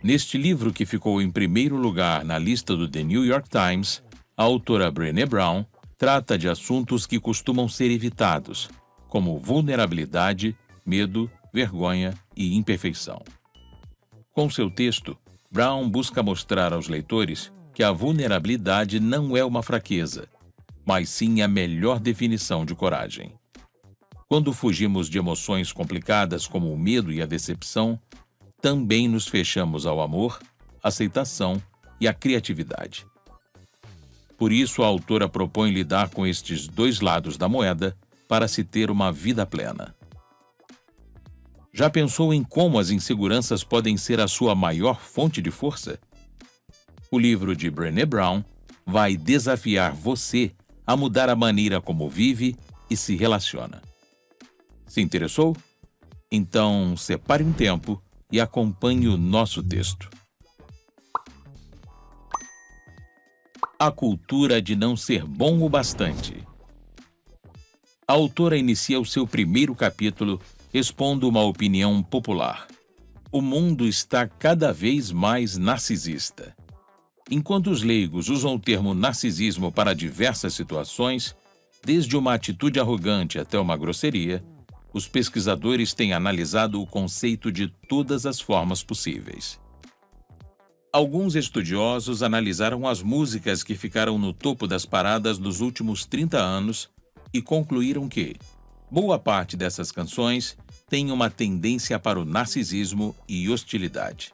Neste livro, que ficou em primeiro lugar na lista do The New York Times, a autora Brené Brown trata de assuntos que costumam ser evitados, como vulnerabilidade, medo, vergonha e imperfeição. Com seu texto, Brown busca mostrar aos leitores que a vulnerabilidade não é uma fraqueza, mas sim a melhor definição de coragem. Quando fugimos de emoções complicadas como o medo e a decepção, também nos fechamos ao amor, aceitação e à criatividade. Por isso, a autora propõe lidar com estes dois lados da moeda para se ter uma vida plena. Já pensou em como as inseguranças podem ser a sua maior fonte de força? O livro de Brené Brown vai desafiar você a mudar a maneira como vive e se relaciona. Se interessou? Então, separe um tempo e acompanhe o nosso texto. A cultura de não ser bom o bastante. A autora inicia o seu primeiro capítulo expondo uma opinião popular. O mundo está cada vez mais narcisista. Enquanto os leigos usam o termo narcisismo para diversas situações, desde uma atitude arrogante até uma grosseria, os pesquisadores têm analisado o conceito de todas as formas possíveis. Alguns estudiosos analisaram as músicas que ficaram no topo das paradas nos últimos 30 anos e concluíram que boa parte dessas canções tem uma tendência para o narcisismo e hostilidade.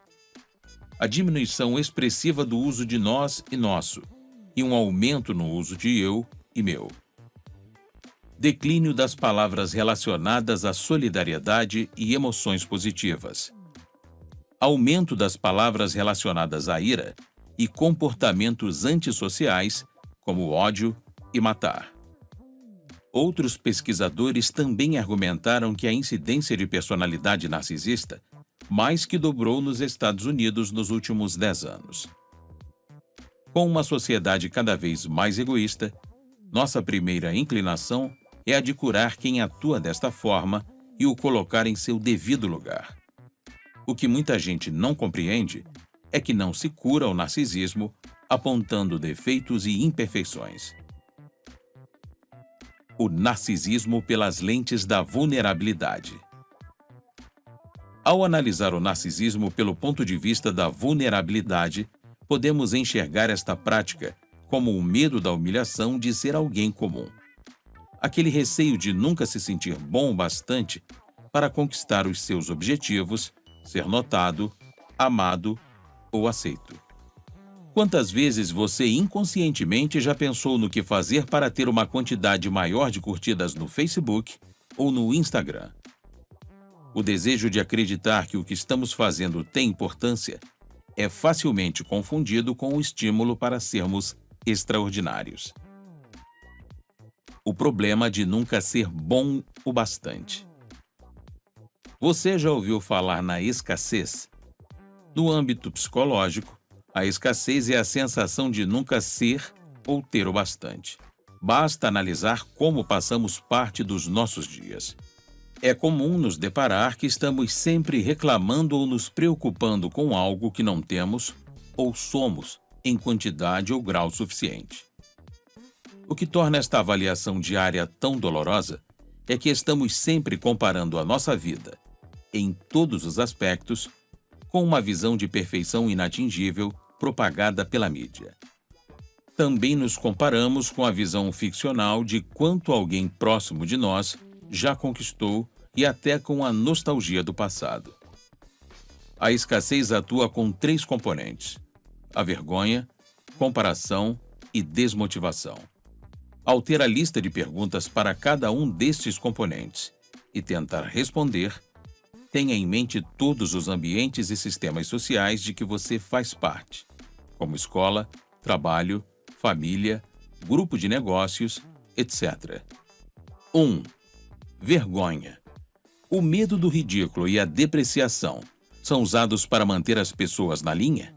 A diminuição expressiva do uso de nós e nosso, e um aumento no uso de eu e meu. Declínio das palavras relacionadas à solidariedade e emoções positivas. Aumento das palavras relacionadas à ira e comportamentos antissociais, como ódio e matar. Outros pesquisadores também argumentaram que a incidência de personalidade narcisista mais que dobrou nos Estados Unidos nos últimos 10 anos. Com uma sociedade cada vez mais egoísta, nossa primeira inclinação é a de curar quem atua desta forma e o colocar em seu devido lugar. O que muita gente não compreende é que não se cura o narcisismo apontando defeitos e imperfeições. O narcisismo pelas lentes da vulnerabilidade. Ao analisar o narcisismo pelo ponto de vista da vulnerabilidade, podemos enxergar esta prática como o medo da humilhação de ser alguém comum. Aquele receio de nunca se sentir bom o bastante para conquistar os seus objetivos, ser notado, amado ou aceito. Quantas vezes você inconscientemente já pensou no que fazer para ter uma quantidade maior de curtidas no Facebook ou no Instagram? O desejo de acreditar que o que estamos fazendo tem importância é facilmente confundido com o estímulo para sermos extraordinários. O problema de nunca ser bom o bastante. Você já ouviu falar na escassez? No âmbito psicológico, a escassez é a sensação de nunca ser ou ter o bastante. Basta analisar como passamos parte dos nossos dias. É comum nos deparar que estamos sempre reclamando ou nos preocupando com algo que não temos ou somos em quantidade ou grau suficiente. O que torna esta avaliação diária tão dolorosa é que estamos sempre comparando a nossa vida, em todos os aspectos, com uma visão de perfeição inatingível propagada pela mídia. Também nos comparamos com a visão ficcional de quanto alguém próximo de nós já conquistou e até com a nostalgia do passado. A escassez atua com 3 componentes: a vergonha, comparação e desmotivação. Ao ter a lista de perguntas para cada um destes componentes e tentar responder, tenha em mente todos os ambientes e sistemas sociais de que você faz parte, como escola, trabalho, família, grupo de negócios, etc. 1. Vergonha. O medo do ridículo e a depreciação são usados para manter as pessoas na linha?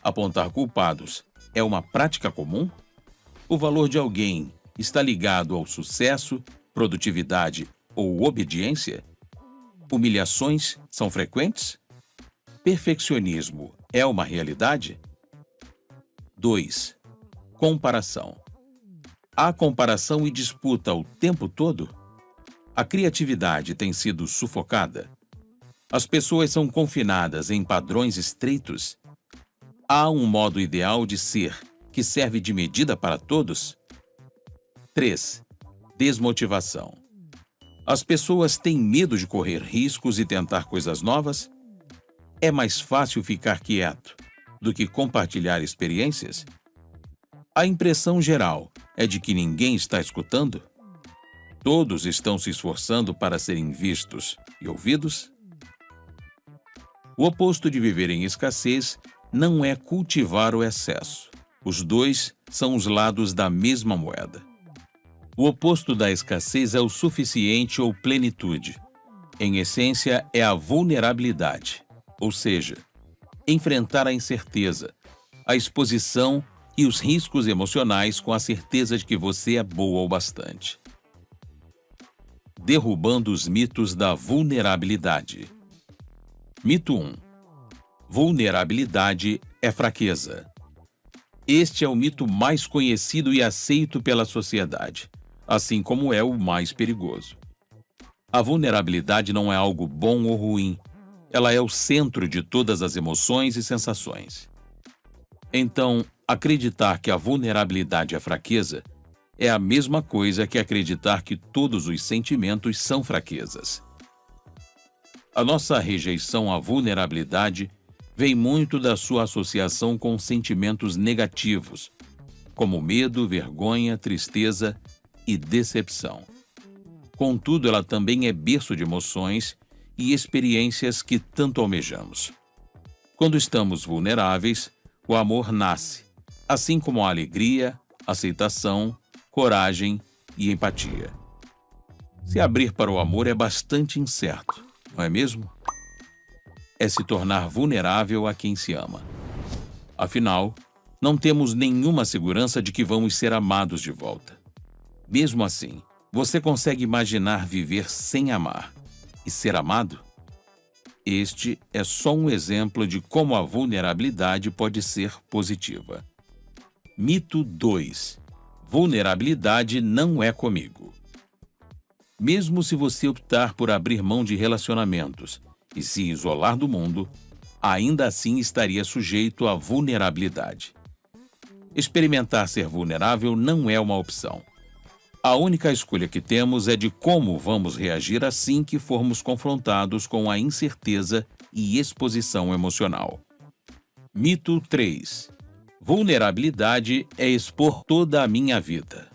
Apontar culpados é uma prática comum? O valor de alguém está ligado ao sucesso, produtividade ou obediência? Humilhações são frequentes? perfeccionismo é uma realidade? 2. Comparação. Há comparação e disputa o tempo todo? A criatividade tem sido sufocada? As pessoas são confinadas em padrões estreitos? Há um modo ideal de ser que serve de medida para todos? 3. Desmotivação. As pessoas têm medo de correr riscos e tentar coisas novas? É mais fácil ficar quieto do que compartilhar experiências? A impressão geral é de que ninguém está escutando? Todos estão se esforçando para serem vistos e ouvidos? O oposto de viver em escassez não é cultivar o excesso. Os dois são os lados da mesma moeda. O oposto da escassez é o suficiente ou plenitude. Em essência, é a vulnerabilidade, ou seja, enfrentar a incerteza, a exposição e os riscos emocionais com a certeza de que você é boa o bastante. Derrubando os mitos da vulnerabilidade. Mito 1. Vulnerabilidade é fraqueza. Este é o mito mais conhecido e aceito pela sociedade, assim como é o mais perigoso. A vulnerabilidade não é algo bom ou ruim. Ela é o centro de todas as emoções e sensações. Então, acreditar que a vulnerabilidade é fraqueza é a mesma coisa que acreditar que todos os sentimentos são fraquezas. A nossa rejeição à vulnerabilidade vem muito da sua associação com sentimentos negativos, como medo, vergonha, tristeza e decepção. Contudo, ela também é berço de emoções e experiências que tanto almejamos. Quando estamos vulneráveis, o amor nasce, assim como a alegria, aceitação, coragem e empatia. Se abrir para o amor é bastante incerto, não é mesmo? É se tornar vulnerável a quem se ama. Afinal, não temos nenhuma segurança de que vamos ser amados de volta. Mesmo assim, você consegue imaginar viver sem amar e ser amado? Este é só um exemplo de como a vulnerabilidade pode ser positiva. Mito 2. Vulnerabilidade não é comigo. Mesmo se você optar por abrir mão de relacionamentos e se isolar do mundo, ainda assim estaria sujeito à vulnerabilidade. Experimentar ser vulnerável não é uma opção. A única escolha que temos é de como vamos reagir assim que formos confrontados com a incerteza e exposição emocional. Mito 3. Vulnerabilidade é expor toda a minha vida.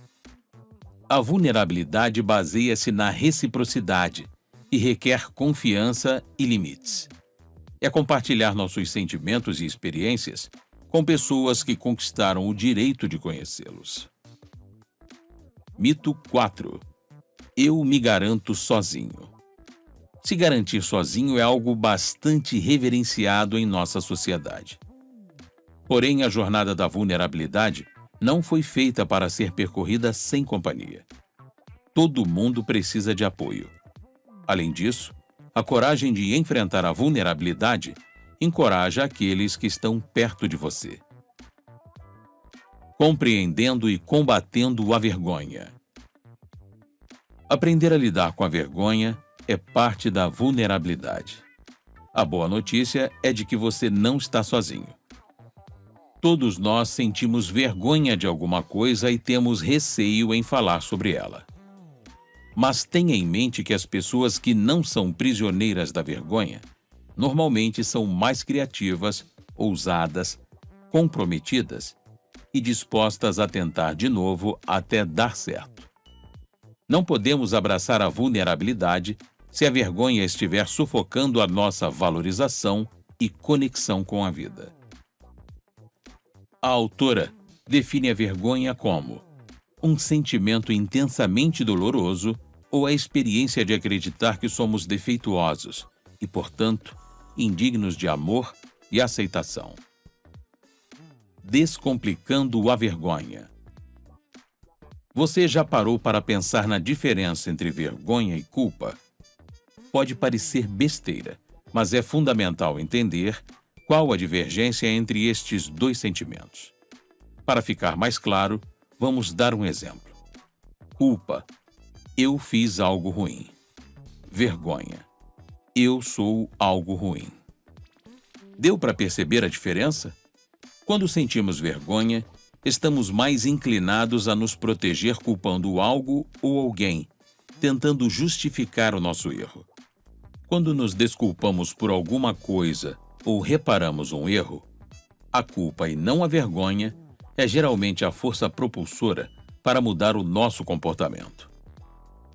A vulnerabilidade baseia-se na reciprocidade e requer confiança e limites. É compartilhar nossos sentimentos e experiências com pessoas que conquistaram o direito de conhecê-los. Mito 4. Eu me garanto sozinho. Se garantir sozinho é algo bastante reverenciado em nossa sociedade. Porém, a jornada da vulnerabilidade não foi feita para ser percorrida sem companhia. Todo mundo precisa de apoio. Além disso, a coragem de enfrentar a vulnerabilidade encoraja aqueles que estão perto de você. Compreendendo e combatendo a vergonha. Aprender a lidar com a vergonha é parte da vulnerabilidade. A boa notícia é de que você não está sozinho. Todos nós sentimos vergonha de alguma coisa e temos receio em falar sobre ela. Mas tenha em mente que as pessoas que não são prisioneiras da vergonha normalmente são mais criativas, ousadas, comprometidas e dispostas a tentar de novo até dar certo. Não podemos abraçar a vulnerabilidade se a vergonha estiver sufocando a nossa valorização e conexão com a vida. A autora define a vergonha como um sentimento intensamente doloroso ou a experiência de acreditar que somos defeituosos e, portanto, indignos de amor e aceitação. Descomplicando a vergonha. Você já parou para pensar na diferença entre vergonha e culpa? Pode parecer besteira, mas é fundamental entender qual a divergência entre estes dois sentimentos. Para ficar mais claro, vamos dar um exemplo. Culpa: eu fiz algo ruim. Vergonha: eu sou algo ruim. Deu para perceber a diferença? Quando sentimos vergonha, estamos mais inclinados a nos proteger culpando algo ou alguém, tentando justificar o nosso erro. Quando nos desculpamos por alguma coisa ou reparamos um erro, a culpa e não a vergonha é geralmente a força propulsora para mudar o nosso comportamento.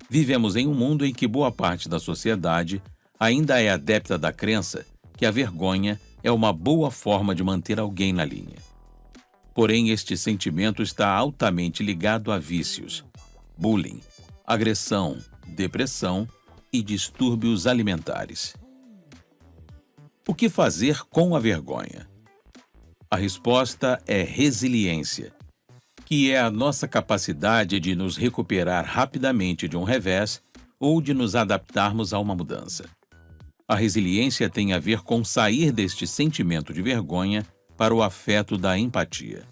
Vivemos em um mundo em que boa parte da sociedade ainda é adepta da crença que a vergonha é uma boa forma de manter alguém na linha. Porém, este sentimento está altamente ligado a vícios, bullying, agressão, depressão e distúrbios alimentares. O que fazer com a vergonha? A resposta é resiliência, que é a nossa capacidade de nos recuperar rapidamente de um revés ou de nos adaptarmos a uma mudança. A resiliência tem a ver com sair deste sentimento de vergonha para o afeto da empatia.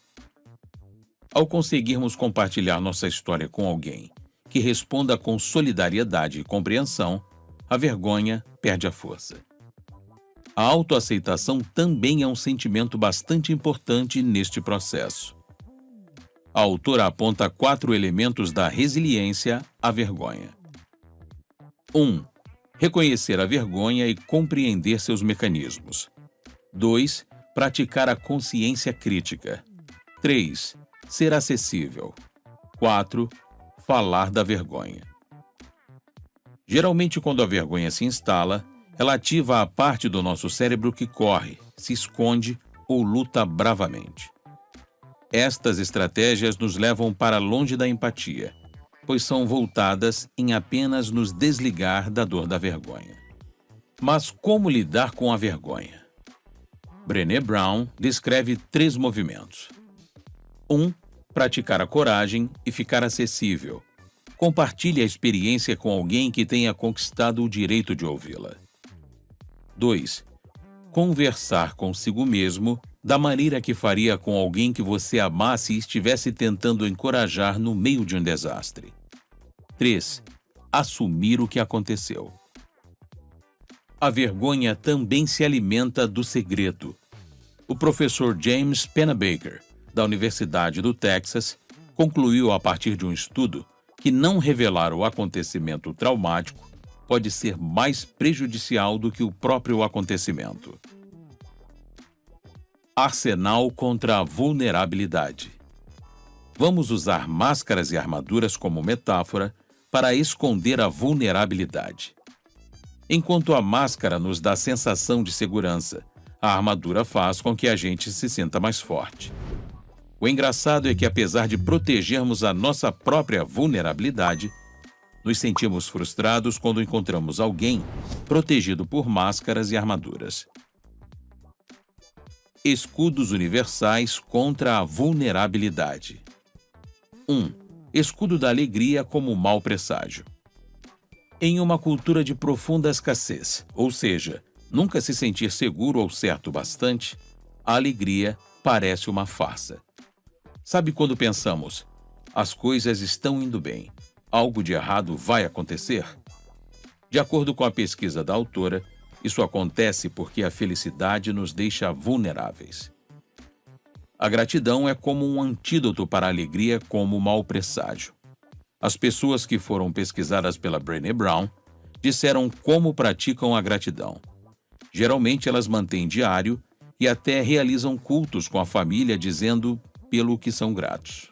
Ao conseguirmos compartilhar nossa história com alguém que responda com solidariedade e compreensão, a vergonha perde a força. A autoaceitação também é um sentimento bastante importante neste processo. A autora aponta 4 elementos da resiliência à vergonha. 1. Reconhecer a vergonha e compreender seus mecanismos. 2. Praticar a consciência crítica. 3. Ser acessível. 4. Falar da vergonha. Geralmente, quando a vergonha se instala, ela ativa a parte do nosso cérebro que corre, se esconde ou luta bravamente. Estas estratégias nos levam para longe da empatia, pois são voltadas em apenas nos desligar da dor da vergonha. Mas como lidar com a vergonha? Brené Brown descreve 3 movimentos. 1. Praticar a coragem e ficar acessível. Compartilhe a experiência com alguém que tenha conquistado o direito de ouvi-la. 2. Conversar consigo mesmo da maneira que faria com alguém que você amasse e estivesse tentando encorajar no meio de um desastre. 3. Assumir o que aconteceu. A vergonha também se alimenta do segredo. O professor James Pennebaker, da Universidade do Texas, concluiu a partir de um estudo que não revelar o acontecimento traumático pode ser mais prejudicial do que o próprio acontecimento. Arsenal contra a vulnerabilidade. Vamos usar máscaras e armaduras como metáfora para esconder a vulnerabilidade. Enquanto a máscara nos dá sensação de segurança, a armadura faz com que a gente se sinta mais forte. O engraçado é que, apesar de protegermos a nossa própria vulnerabilidade, nos sentimos frustrados quando encontramos alguém protegido por máscaras e armaduras. Escudos universais contra a vulnerabilidade. 1. Escudo da alegria como mau presságio. Em uma cultura de profunda escassez, ou seja, nunca se sentir seguro ou certo o bastante, a alegria parece uma farsa. Sabe quando pensamos, as coisas estão indo bem, algo de errado vai acontecer? De acordo com a pesquisa da autora, isso acontece porque a felicidade nos deixa vulneráveis. A gratidão é como um antídoto para a alegria como mau presságio. As pessoas que foram pesquisadas pela Brené Brown disseram como praticam a gratidão. Geralmente elas mantêm diário e até realizam cultos com a família dizendo pelo que são gratos.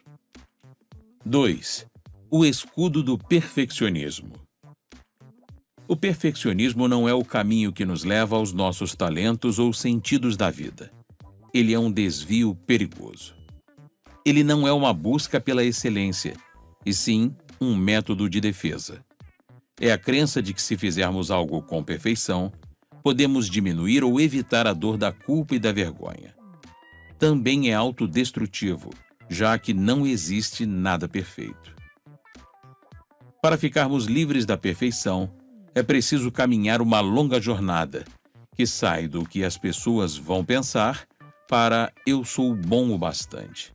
2. O escudo do perfeccionismo. O perfeccionismo não é o caminho que nos leva aos nossos talentos ou sentidos da vida. Ele é um desvio perigoso. Ele não é uma busca pela excelência, e sim um método de defesa. É a crença de que se fizermos algo com perfeição, podemos diminuir ou evitar a dor da culpa e da vergonha. Também é autodestrutivo, já que não existe nada perfeito. Para ficarmos livres da perfeição, é preciso caminhar uma longa jornada, que sai do que as pessoas vão pensar para eu sou bom o bastante.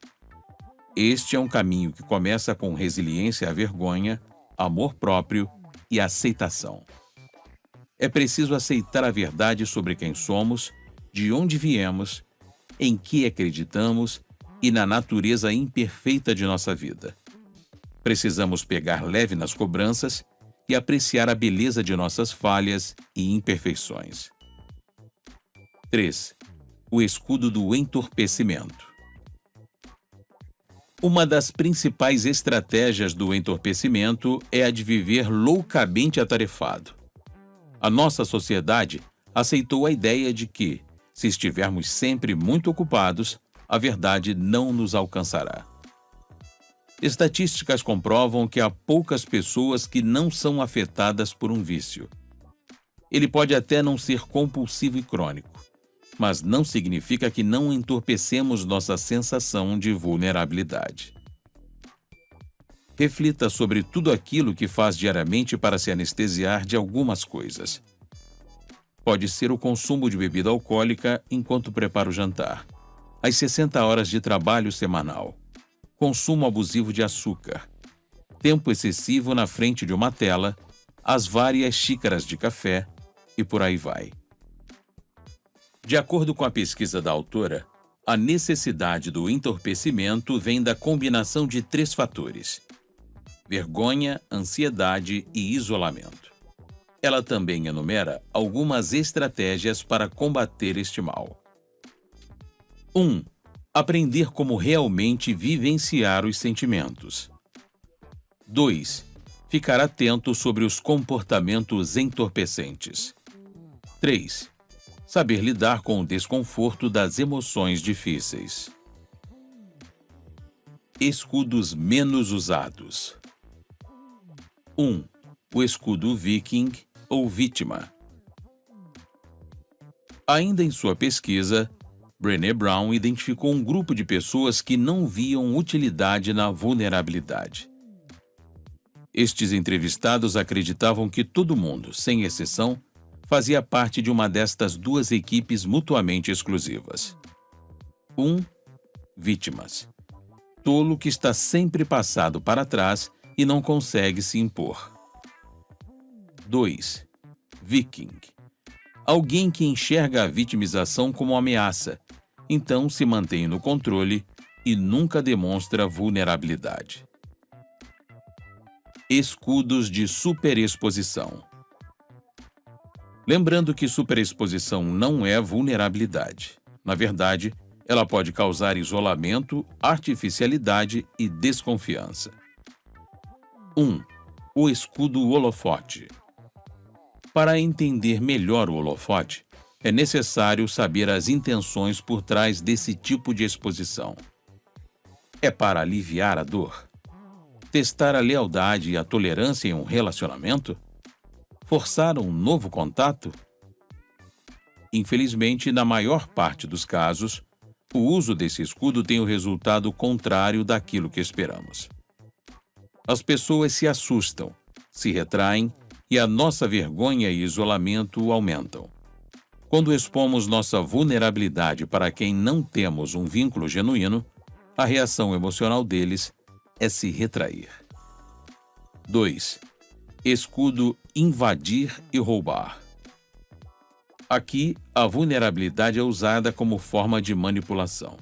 Este é um caminho que começa com resiliência à vergonha, amor próprio e aceitação. É preciso aceitar a verdade sobre quem somos, de onde viemos, em que acreditamos e na natureza imperfeita de nossa vida. Precisamos pegar leve nas cobranças e apreciar a beleza de nossas falhas e imperfeições. 3. O escudo do entorpecimento. Uma das principais estratégias do entorpecimento é a de viver loucamente atarefado. A nossa sociedade aceitou a ideia de que, se estivermos sempre muito ocupados, a verdade não nos alcançará. Estatísticas comprovam que há poucas pessoas que não são afetadas por um vício. Ele pode até não ser compulsivo e crônico, mas não significa que não entorpecemos nossa sensação de vulnerabilidade. Reflita sobre tudo aquilo que faz diariamente para se anestesiar de algumas coisas. Pode ser o consumo de bebida alcoólica enquanto prepara o jantar, as 60 horas de trabalho semanal, consumo abusivo de açúcar, tempo excessivo na frente de uma tela, as várias xícaras de café e por aí vai. De acordo com a pesquisa da autora, a necessidade do entorpecimento vem da combinação de 3 fatores: vergonha, ansiedade e isolamento. Ela também enumera algumas estratégias para combater este mal. 1. Aprender como realmente vivenciar os sentimentos. 2. Ficar atento sobre os comportamentos entorpecentes. 3. Saber lidar com o desconforto das emoções difíceis. Escudos menos usados. 1. O escudo viking ou vítima. Ainda em sua pesquisa, Brené Brown identificou um grupo de pessoas que não viam utilidade na vulnerabilidade. Estes entrevistados acreditavam que todo mundo, sem exceção, fazia parte de uma destas 2 equipes mutuamente exclusivas. 1. Vítimas. Tolo que está sempre passado para trás e não consegue se impor. 2. Viking. Alguém que enxerga a vitimização como ameaça, então se mantém no controle e nunca demonstra vulnerabilidade. Escudos de superexposição. Lembrando que superexposição não é vulnerabilidade. Na verdade, ela pode causar isolamento, artificialidade e desconfiança. 1. O escudo holofote. Para entender melhor o holofote, é necessário saber as intenções por trás desse tipo de exposição. É para aliviar a dor? Testar a lealdade e a tolerância em um relacionamento? Forçar um novo contato? Infelizmente, na maior parte dos casos, o uso desse escudo tem o resultado contrário daquilo que esperamos. As pessoas se assustam, se retraem e a nossa vergonha e isolamento aumentam. Quando expomos nossa vulnerabilidade para quem não temos um vínculo genuíno, a reação emocional deles é se retrair. 2. Escudo invadir e roubar. Aqui, a vulnerabilidade é usada como forma de manipulação.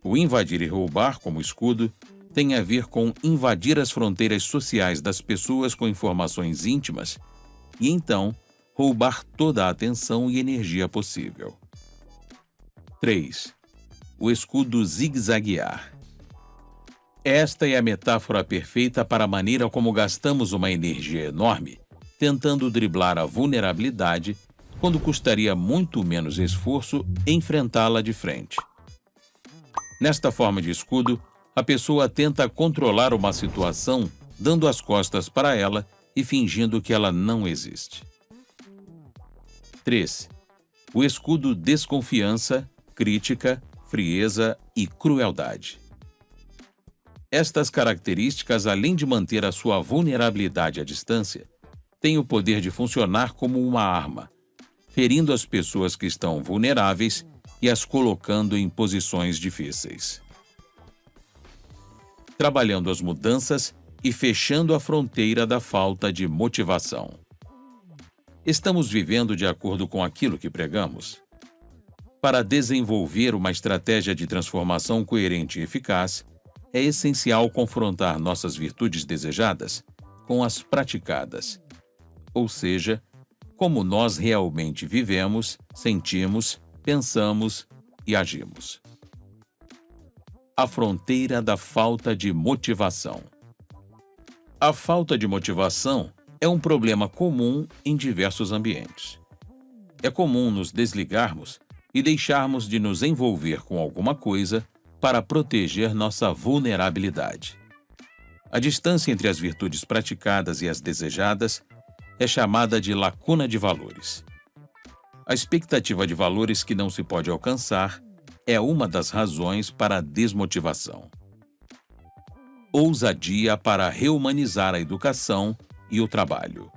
O invadir e roubar como escudo tem a ver com invadir as fronteiras sociais das pessoas com informações íntimas e, então, roubar toda a atenção e energia possível. 3. O escudo zigue-zaguear. Esta é a metáfora perfeita para a maneira como gastamos uma energia enorme tentando driblar a vulnerabilidade quando custaria muito menos esforço enfrentá-la de frente. Nesta forma de escudo, a pessoa tenta controlar uma situação dando as costas para ela e fingindo que ela não existe. 3. O escudo desconfiança, crítica, frieza e crueldade. Estas características, além de manter a sua vulnerabilidade à distância, têm o poder de funcionar como uma arma, ferindo as pessoas que estão vulneráveis e as colocando em posições difíceis. Trabalhando as mudanças e fechando a fronteira da falta de motivação. Estamos vivendo de acordo com aquilo que pregamos? Para desenvolver uma estratégia de transformação coerente e eficaz, é essencial confrontar nossas virtudes desejadas com as praticadas, ou seja, como nós realmente vivemos, sentimos, pensamos e agimos. A fronteira da falta de motivação. A falta de motivação é um problema comum em diversos ambientes. É comum nos desligarmos e deixarmos de nos envolver com alguma coisa para proteger nossa vulnerabilidade. A distância entre as virtudes praticadas e as desejadas é chamada de lacuna de valores. A expectativa de valores que não se pode alcançar é uma das razões para a desmotivação. Ousadia para reumanizar a educação e o trabalho.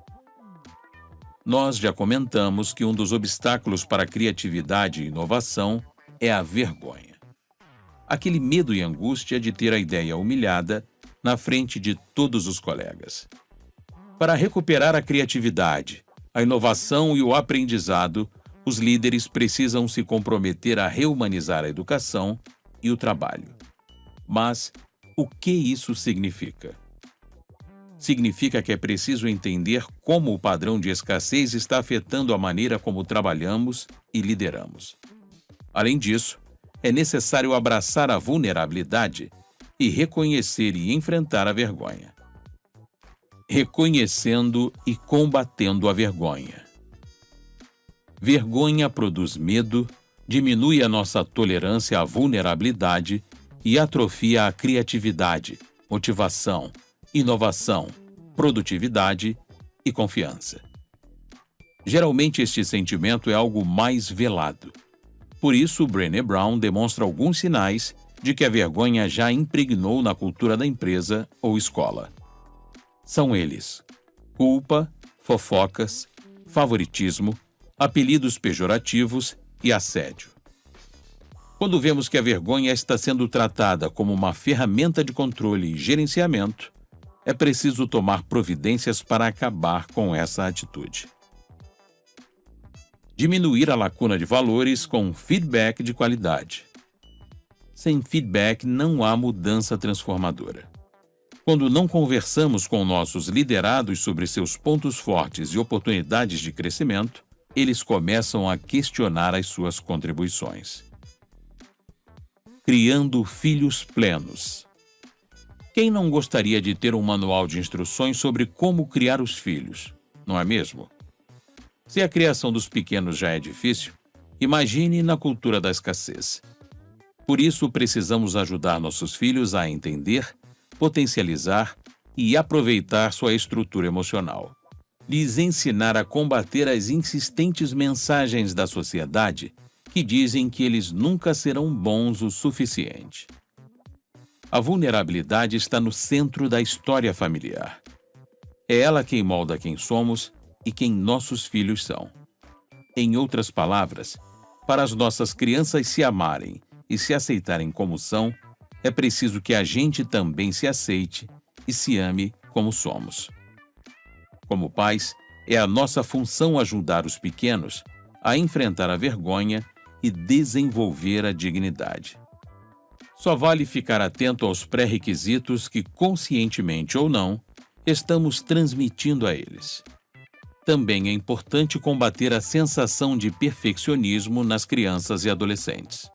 Nós já comentamos que um dos obstáculos para a criatividade e inovação é a vergonha. Aquele medo e angústia de ter a ideia humilhada na frente de todos os colegas. Para recuperar a criatividade, a inovação e o aprendizado, os líderes precisam se comprometer a reumanizar a educação e o trabalho. Mas o que isso significa? Significa que é preciso entender como o padrão de escassez está afetando a maneira como trabalhamos e lideramos. Além disso, é necessário abraçar a vulnerabilidade e reconhecer e enfrentar a vergonha. Reconhecendo e combatendo a vergonha. Vergonha produz medo, diminui a nossa tolerância à vulnerabilidade e atrofia a criatividade, motivação, inovação, produtividade e confiança. Geralmente este sentimento é algo mais velado. Por isso, Brené Brown demonstra alguns sinais de que a vergonha já impregnou na cultura da empresa ou escola. São eles: culpa, fofocas, favoritismo, apelidos pejorativos e assédio. Quando vemos que a vergonha está sendo tratada como uma ferramenta de controle e gerenciamento, é preciso tomar providências para acabar com essa atitude. Diminuir a lacuna de valores com feedback de qualidade. Sem feedback não há mudança transformadora. Quando não conversamos com nossos liderados sobre seus pontos fortes e oportunidades de crescimento, eles começam a questionar as suas contribuições. Criando filhos plenos. Quem não gostaria de ter um manual de instruções sobre como criar os filhos, não é mesmo? Se a criação dos pequenos já é difícil, imagine na cultura da escassez. Por isso, precisamos ajudar nossos filhos a entender, potencializar e aproveitar sua estrutura emocional. Lhes ensinar a combater as insistentes mensagens da sociedade que dizem que eles nunca serão bons o suficiente. A vulnerabilidade está no centro da história familiar. É ela quem molda quem somos e quem nossos filhos são. Em outras palavras, para as nossas crianças se amarem e se aceitarem como são, é preciso que a gente também se aceite e se ame como somos. Como pais, é a nossa função ajudar os pequenos a enfrentar a vergonha e desenvolver a dignidade. Só vale ficar atento aos pré-requisitos que, conscientemente ou não, estamos transmitindo a eles. Também é importante combater a sensação de perfeccionismo nas crianças e adolescentes.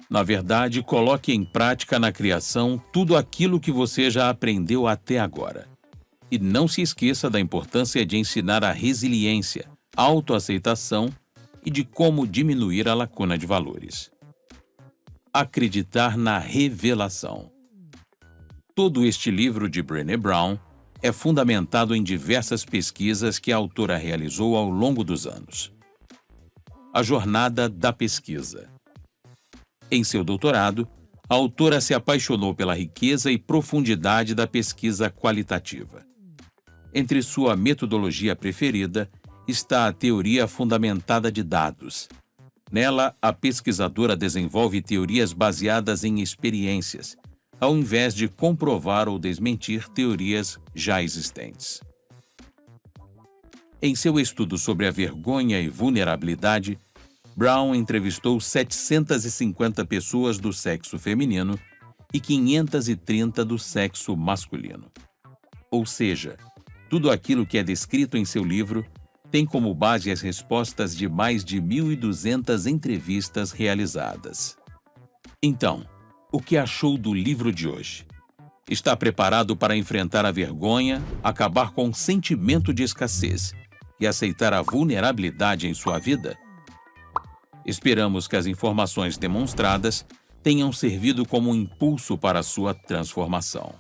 Na verdade, coloque em prática na criação tudo aquilo que você já aprendeu até agora. E não se esqueça da importância de ensinar a resiliência, autoaceitação e de como diminuir a lacuna de valores. Acreditar na revelação. Todo este livro de Brené Brown é fundamentado em diversas pesquisas que a autora realizou ao longo dos anos. A jornada da pesquisa. Em seu doutorado, a autora se apaixonou pela riqueza e profundidade da pesquisa qualitativa. Entre sua metodologia preferida está a teoria fundamentada de dados. Nela, a pesquisadora desenvolve teorias baseadas em experiências, ao invés de comprovar ou desmentir teorias já existentes. Em seu estudo sobre a vergonha e vulnerabilidade, Brown entrevistou 750 pessoas do sexo feminino e 530 do sexo masculino. Ou seja, tudo aquilo que é descrito em seu livro tem como base as respostas de mais de 1.200 entrevistas realizadas. Então, o que achou do livro de hoje? Está preparado para enfrentar a vergonha, acabar com o sentimento de escassez e aceitar a vulnerabilidade em sua vida? Esperamos que as informações demonstradas tenham servido como um impulso para a sua transformação.